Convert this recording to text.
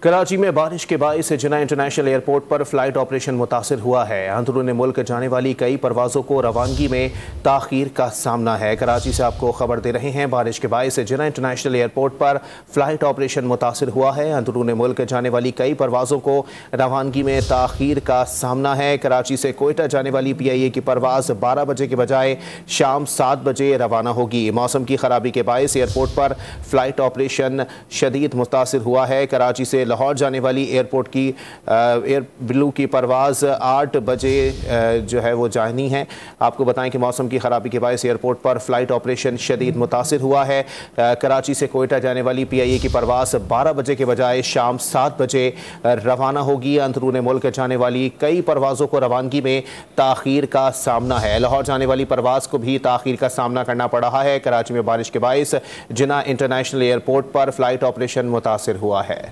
कराची में बारिश के बाइस जिन्ना इंटरनेशनल एयरपोर्ट पर फ्लाइट ऑपरेशन मुतासिर हुआ है। अंदरूनी मुल्क जाने वाली कई परवाज़ों को रवानगी में ताख़ीर का सामना है। कराची से आपको खबर दे रहे हैं, बारिश के बाइस जिन्ना इंटरनेशनल एयरपोर्ट पर फ्लाइट ऑपरेशन मुतासिर हुआ है। अंदरूनी मुल्क जाने वाली कई परवाज़ों को रवानगी में ताख़ीर का सामना है। कराची से कोयटा जाने वाली PIA की परवाज़ 12 बजे के बजाय शाम 7 बजे रवाना होगी। मौसम की खराबी के बाइस एयरपोर्ट पर फ्लाइट ऑपरेशन शदीद मुतासिर हुआ है। कराची से लाहौर जाने वाली एयरपोर्ट की एयर ब्लू की परवाज़ 8 बजे जो है वो जानी है। आपको बताएं कि मौसम की खराबी के बायस एयरपोर्ट पर फ्लाइट ऑपरेशन शदीद मुतासिर हुआ है। कराची से कोयटा जाने वाली PIA की परवाज़ 12 बजे के बजाय शाम 7 बजे रवाना होगी। अंदरूनी मुल्क जाने वाली कई परवाज़ों को रवानगी में ताख़ीर का सामना है। लाहौर जाने वाली परवाज़ को भी ताख़ीर का सामना करना पड़ रहा है। कराची में बारिश के बायस जिन्ना इंटरनेशनल एयरपोर्ट पर फ्लाइट ऑपरेशन मुतासिर हुआ है।